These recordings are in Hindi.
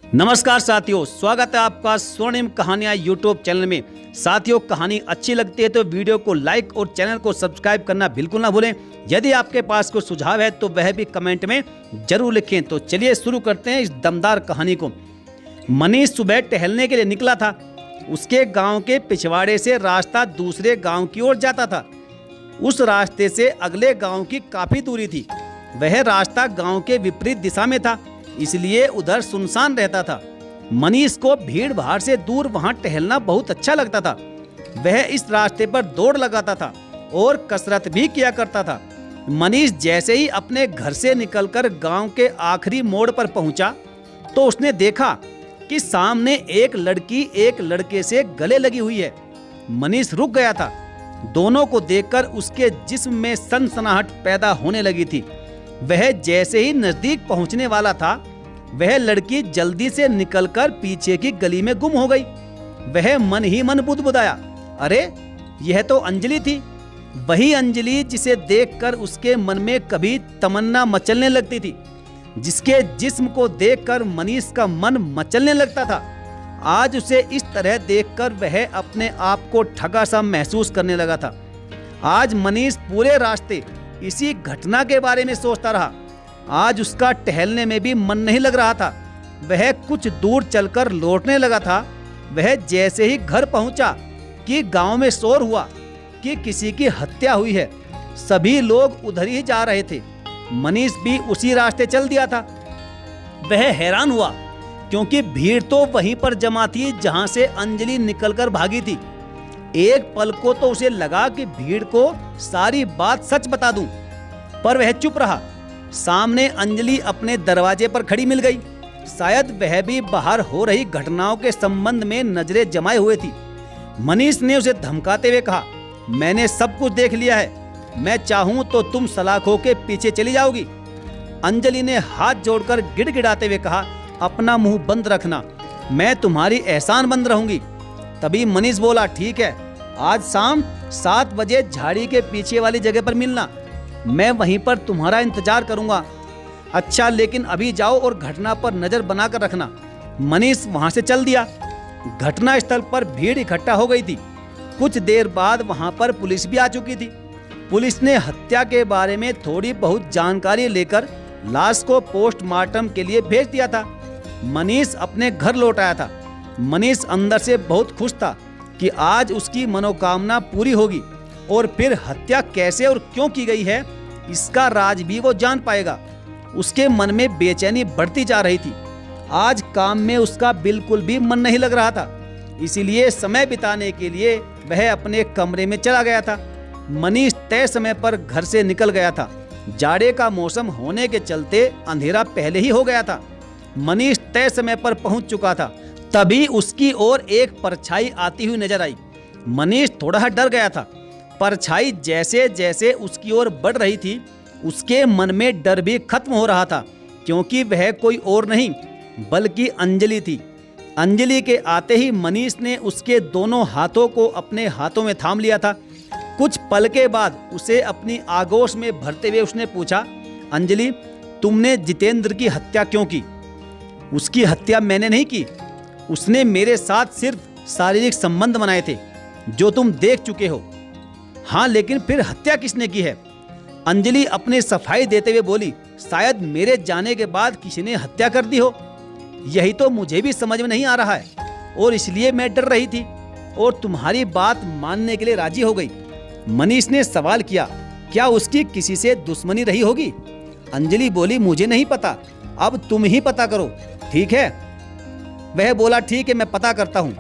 नमस्कार साथियों, स्वागत है आपका स्वर्णिम कहानियां यूट्यूब चैनल में। साथियों, कहानी अच्छी लगती है तो वीडियो को लाइक और चैनल को सब्सक्राइब करना बिल्कुल ना भूलें। यदि आपके पास कोई सुझाव है तो वह भी कमेंट में जरूर लिखें। तो चलिए शुरू करते हैं इस दमदार कहानी को। मनीष सुबह टहलने के लिए निकला था। उसके गाँव के पिछवाड़े से रास्ता दूसरे गाँव की ओर जाता था। उस रास्ते से अगले गाँव की काफ़ी दूरी थी। वह रास्ता गाँव के विपरीत दिशा में था, इसलिए उधर सुनसान रहता था। मनीष को भीड़ भाड़ से दूर वहां टहलना बहुत अच्छा लगता था। वह इस रास्ते पर दौड़ लगाता था और कसरत भी किया करता था। मनीष जैसे ही अपने घर से निकलकर गांव के आखिरी मोड़ पर पहुंचा तो उसने देखा कि सामने एक लड़की एक लड़के से गले लगी हुई है। मनीष रुक गया था। दोनों को देखकर उसके जिस्म में सनसनाहट पैदा होने लगी थी। वह जैसे ही नजदीक पहुंचने वाला था, वह लड़की जल्दी से निकलकर पीछे की गली में गुम हो गई। वह मन ही मन बुदबुदाया, अरे यह तो अंजलि थी। वही अंजलि जिसे देखकर उसके मन में कभी तमन्ना मचलने लगती थी, जिसके जिस्म को देखकर मनीष का मन मचलने लगता था। आज उसे इस तरह देखकर वह अपने आप को ठगा सा महसूस करने लगा था। आज मनीष पूरे रास्ते इसी घटना के बारे में सोचता रहा। आज उसका टहलने में भी मन नहीं लग रहा था। वह कुछ दूर चलकर लौटने लगा था। वह जैसे ही घर पहुंचा कि गांव में शोर हुआ कि किसी की हत्या हुई है। सभी लोग उधर ही जा रहे थे। मनीष भी उसी रास्ते चल दिया था। वह हैरान हुआ क्योंकि भीड़ तो वहीं पर जमा थी जहां से अंजलि निकलकर भागी थी। एक पल को तो उसे लगा कि भीड़ को सारी बात सच बता दूं, पर वह चुप रहा। सामने अंजलि अपने दरवाजे पर खड़ी मिल गई। शायद वह भी बाहर हो रही घटनाओं के संबंध में नजरें जमाए हुए थी। मनीष ने उसे धमकाते हुए कहा, मैंने सब कुछ देख लिया है। मैं चाहूं तो तुम सलाखों के पीछे चली जाओगी। अंजलि ने हाथ जोड़कर गिड़गिड़ाते हुए कहा, अपना मुंह बंद रखना, मैं तुम्हारी एहसानमंद रहूंगी। तभी मनीष बोला, ठीक है, आज शाम 7 बजे झाड़ी के पीछे वाली जगह पर मिलना। मैं वहीं पर तुम्हारा इंतजार करूंगा। अच्छा, लेकिन अभी जाओ और घटना पर नजर बनाकर रखना। मनीष वहां से चल दिया। घटना स्थल पर भीड़ इकट्ठा हो गई थी। कुछ देर बाद वहां पर पुलिस भी आ चुकी थी। पुलिस ने हत्या के बारे में थोड़ी बहुत जानकारी लेकर लाश को पोस्टमार्टम के लिए भेज दिया था। मनीष अपने घर लौट आया था। मनीष अंदर से बहुत खुश था कि आज उसकी मनोकामना पूरी होगी और फिर हत्या कैसे और क्यों की गई है, इसका राज भी वो जान पाएगा। उसके मन में बेचैनी बढ़ती जा रही थी। आज काम में उसका बिल्कुल भी मन नहीं लग रहा था, इसीलिए समय बिताने के लिए वह अपने कमरे में चला गया था। मनीष तय समय पर घर से निकल गया था। जाड़े का मौसम होने के चलते अंधेरा पहले ही हो गया था। मनीष तय समय पर पहुंच चुका था। तभी उसकी ओर एक परछाई आती हुई नजर आई। मनीष थोड़ा डर गया था। परछाई जैसे जैसे उसकी ओर बढ़ रही थी, उसके मन में डर भी खत्म हो रहा था, क्योंकि वह कोई और नहीं बल्कि अंजलि थी। अंजलि के आते ही मनीष ने उसके दोनों हाथों को अपने हाथों में थाम लिया था। कुछ पल के बाद उसे अपनी आगोश में भरते हुए उसने पूछा, अंजलि, तुमने जितेंद्र की हत्या क्यों की? उसकी हत्या मैंने नहीं की। उसने मेरे साथ सिर्फ शारीरिक संबंध बनाए थे, जो तुम देख चुके हो। हाँ, लेकिन फिर हत्या किसने की है? अंजलि अपनी सफाई देते हुए बोली, शायद मेरे जाने के बाद किसी ने हत्या कर दी हो। यही तो मुझे भी समझ में नहीं आ रहा है और इसलिए मैं डर रही थी और तुम्हारी बात मानने के लिए राजी हो गई। मनीष ने सवाल किया, क्या उसकी किसी से दुश्मनी रही होगी? अंजलि बोली, मुझे नहीं पता, अब तुम ही पता करो, ठीक है? वह बोला, ठीक है, मैं पता करता हूँ।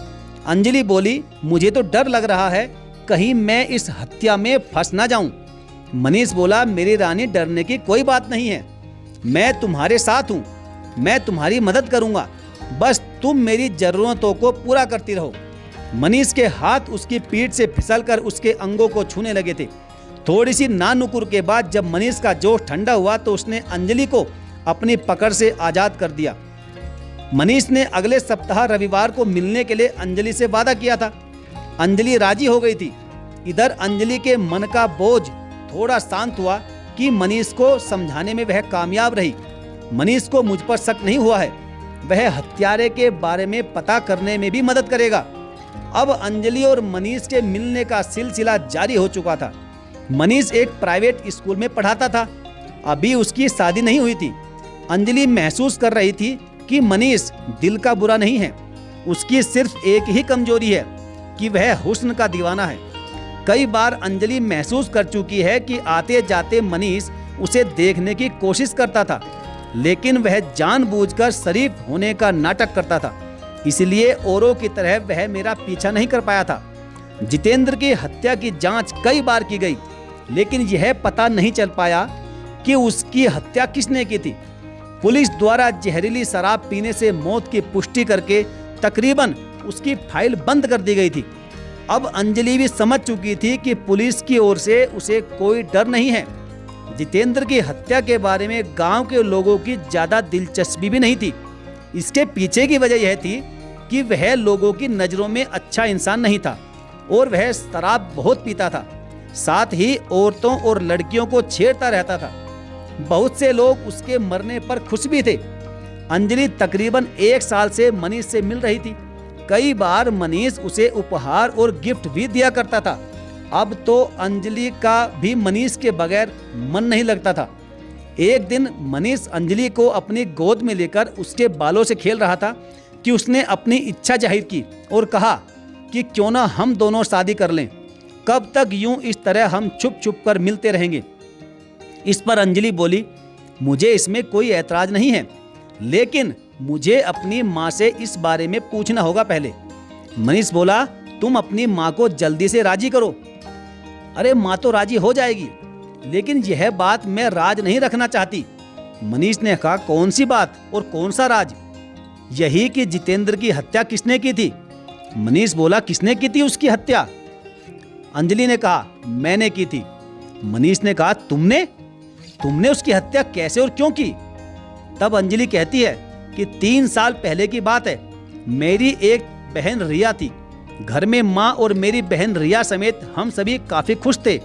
अंजलि बोली, मुझे तो डर लग रहा है कहीं मैं इस हत्या में फंस ना जाऊं। मनीष बोला, मेरी रानी, डरने की कोई बात नहीं है। मैं तुम्हारे साथ हूँ, मैं तुम्हारी मदद करूँगा। बस तुम मेरी जरूरतों को पूरा करती रहो। मनीष के हाथ उसकी पीठ से फिसलकर उसके अंगों को छूने लगे थे। थोड़ी सी नानुकुर के बाद जब मनीष का जोश ठंडा हुआ तो उसने अंजलि को अपनी पकड़ से आज़ाद कर दिया। मनीष ने अगले सप्ताह रविवार को मिलने के लिए अंजलि से वादा किया था। अंजलि राजी हो गई थी। इधर अंजलि के मन का बोझ थोड़ा शांत हुआ कि मनीष को समझाने में वह कामयाब रही। मनीष को मुझ पर शक नहीं हुआ है। वह हत्यारे के बारे में पता करने में भी मदद करेगा। अब अंजलि और मनीष के मिलने का सिलसिला जारी हो चुका था। मनीष एक प्राइवेट स्कूल में पढ़ाता था। अभी उसकी शादी नहीं हुई थी। अंजलि महसूस कर रही थी कि मनीष दिल का बुरा नहीं है, उसकी सिर्फ एक ही कमजोरी है कि वह हुस्न का दीवाना है। कई बार अंजलि महसूस कर चुकी है कि आते जाते मनीष उसे देखने की कोशिश करता था, लेकिन वह जानबूझकर शरीफ होने का नाटक करता था, इसलिए औरों की तरह वह मेरा पीछा नहीं कर पाया था। जितेंद्र की हत्या की जांच कई बार की गई, लेकिन यह पता नहीं चल पाया कि उसकी हत्या किसने की थी। पुलिस द्वारा जहरीली शराब पीने से मौत की पुष्टि करके तकरीबन उसकी फाइल बंद कर दी गई थी। अब अंजलि भी समझ चुकी थी कि पुलिस की ओर से उसे कोई डर नहीं है। जितेंद्र की हत्या के बारे में गांव के लोगों की ज्यादा दिलचस्पी भी नहीं थी। इसके पीछे की वजह यह थी कि वह लोगों की नज़रों में अच्छा इंसान नहीं था और वह शराब बहुत पीता था। साथ ही औरतों और लड़कियों को छेड़ता रहता था। बहुत से लोग उसके मरने पर खुश भी थे। अंजलि तकरीबन 1 साल से मनीष से मिल रही थी। कई बार मनीष उसे उपहार और गिफ्ट भी दिया करता था। अब तो अंजलि का भी मनीष के बगैर मन नहीं लगता था। एक दिन मनीष अंजलि को अपनी गोद में लेकर उसके बालों से खेल रहा था कि उसने अपनी इच्छा जाहिर की और कहा कि क्यों ना हम दोनों शादी कर लें। कब तक यूं इस तरह हम छुप छुप कर मिलते रहेंगे। इस पर अंजलि बोली, मुझे इसमें कोई ऐतराज नहीं है, लेकिन मुझे अपनी माँ से इस बारे में पूछना होगा पहले। मनीष बोला, तुम अपनी माँ को जल्दी से राजी करो। अरे माँ तो राजी हो जाएगी, लेकिन यह बात मैं राज नहीं रखना चाहती। मनीष ने कहा, कौन सी बात और कौन सा राज? यही कि जितेंद्र की हत्या किसने की थी। मनीष बोला, किसने की थी उसकी हत्या? अंजलि ने कहा, मैंने की थी। मनीष ने कहा, तुमने उसकी हत्या कैसे और क्यों की? तब अंजलि कहती है कि 3 साल पहले की बात है। मेरी एक बहन रिया थी। घर में माँ और मेरी बहन रिया समेत हम सभी काफी खुश थे।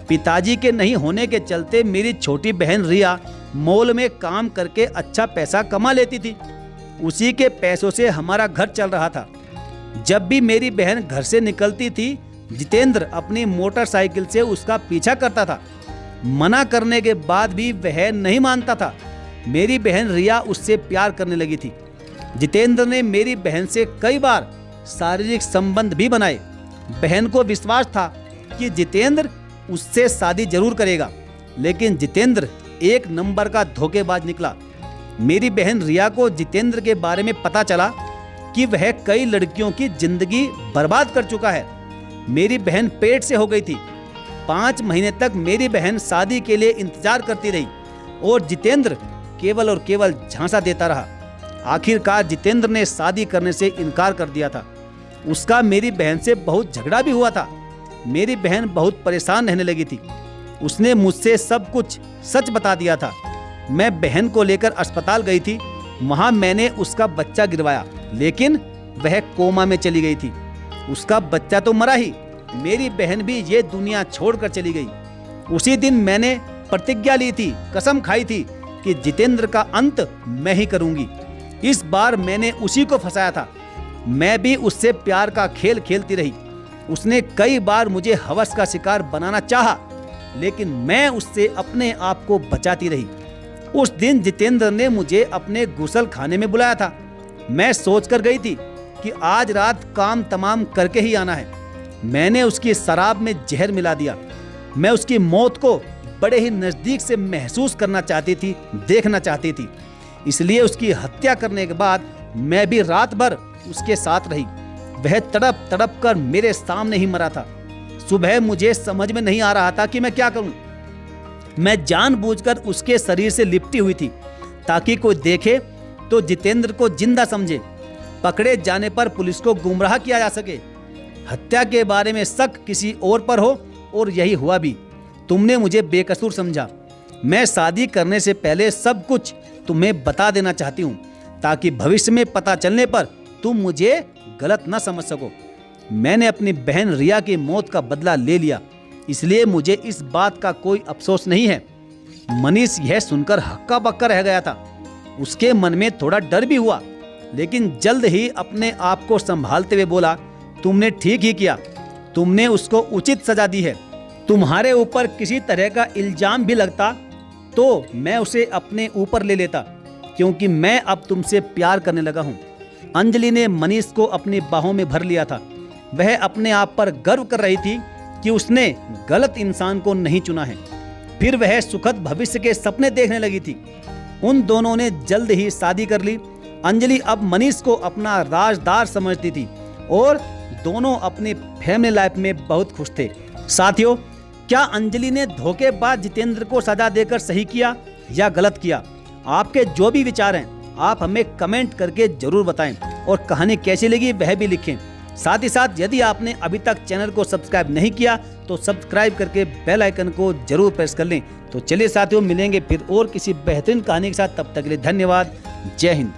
पिताजी के नहीं होने के चलते मेरी छोटी बहन रिया मॉल में काम करके अच्छा पैसा कमा लेती थी। उसी के पैसों से हमारा घर चल रहा था। जब भी मेरी बहन घर से निकलती थी, जितेंद्र अपनी मोटरसाइकिल से उसका पीछा करता था। मना करने के बाद भी वह नहीं मानता था। मेरी बहन रिया उससे प्यार करने लगी थी। जितेंद्र ने मेरी बहन से कई बार शारीरिक संबंध भी बनाए। बहन को विश्वास था कि जितेंद्र उससे शादी जरूर करेगा, लेकिन जितेंद्र एक नंबर का धोखेबाज निकला। मेरी बहन रिया को जितेंद्र के बारे में पता चला कि वह कई लड़कियों की जिंदगी बर्बाद कर चुका है। मेरी बहन पेट से हो गई थी। 5 महीने तक मेरी बहन शादी के लिए इंतजार करती रही और जितेंद्र केवल और केवल झांसा देता रहा। आखिरकार जितेंद्र ने शादी करने से इनकार कर दिया था। उसका मेरी बहन से बहुत झगड़ा भी हुआ था। मेरी बहन बहुत परेशान रहने लगी थी। उसने मुझसे सब कुछ सच बता दिया था। मैं बहन को लेकर अस्पताल गई थी। वहां मैंने उसका बच्चा गिरवाया, लेकिन वह कोमा में चली गई थी। उसका बच्चा तो मरा ही, मेरी बहन भी ये दुनिया छोड़कर चली गई। उसी दिन मैंने प्रतिज्ञा ली थी, कसम खाई थी कि जितेंद्र का अंत मैं ही करूंगी। इस बार मैंने उसी को फंसाया था। मैं भी उससे प्यार का खेल खेलती रही। उसने कई बार मुझे हवस का शिकार बनाना चाहा, लेकिन मैं उससे अपने आप को बचाती रही। उस दिन जितेंद्र ने मुझे अपने गुसल खाने में बुलाया था। मैं सोचकर गई थी कि आज रात काम तमाम करके ही आना है। मैंने उसकी शराब में जहर मिला दिया। मैं उसकी मौत को बड़े ही नजदीक से महसूस करना चाहती थी, देखना चाहती थी। इसलिए उसकी हत्या करने के बाद मैं भी रात भर उसके साथ रही। वह तड़प तड़प कर मेरे सामने ही मरा था। सुबह मुझे समझ में नहीं आ रहा था कि मैं क्या करूं। मैं जानबूझकर उसके शरीर से लिपटी हुई थी ताकि कोई देखे तो जितेंद्र को जिंदा समझे। पकड़े जाने पर पुलिस को गुमराह किया जा सके। हत्या के बारे में शक किसी और पर हो, और यही हुआ भी। तुमने मुझे बेकसूर समझा। मैं शादी करने से पहले सब कुछ तुम्हें बता देना चाहती हूँ, ताकि भविष्य में पता चलने पर तुम मुझे गलत न समझ सको। मैंने अपनी बहन रिया की मौत का बदला ले लिया, इसलिए मुझे इस बात का कोई अफसोस नहीं है। मनीष यह सुनकर हक्का बक्का रह गया था। उसके मन में थोड़ा डर भी हुआ लेकिन जल्द ही अपने आप को संभालते हुए बोला, तुमने ठीक ही किया, तुमने उसको उचित सजा दी है। तुम्हारे ऊपर किसी तरह का इल्जाम भी लगता तो मैं उसे अपने ऊपर ले लेता, क्योंकि मैं अब तुमसे प्यार करने लगा हूँ। अंजलि ने मनीष को अपनी बाहों में भर लिया था। वह अपने आप पर गर्व कर रही थी कि उसने गलत इंसान को नहीं चुना है। फिर वह सुखद भविष्य के सपने देखने लगी थी। उन दोनों ने जल्द ही शादी कर ली। अंजलि अब मनीष को अपना राजदार समझती थी और दोनों अपनी फैमिली लाइफ में बहुत खुश थे। साथियों, क्या अंजलि ने धोखेबाज जितेंद्र को सजा देकर सही किया या गलत किया? आपके जो भी विचार हैं आप हमें कमेंट करके जरूर बताएं और कहानी कैसी लगी वह भी लिखें। साथ ही साथ यदि आपने अभी तक चैनल को सब्सक्राइब नहीं किया तो सब्सक्राइब करके बेल आइकन को जरूर प्रेस कर लें। तो चलिए साथियों, मिलेंगे फिर और किसी बेहतरीन कहानी के साथ। तब तक के लिए धन्यवाद। जय हिंद।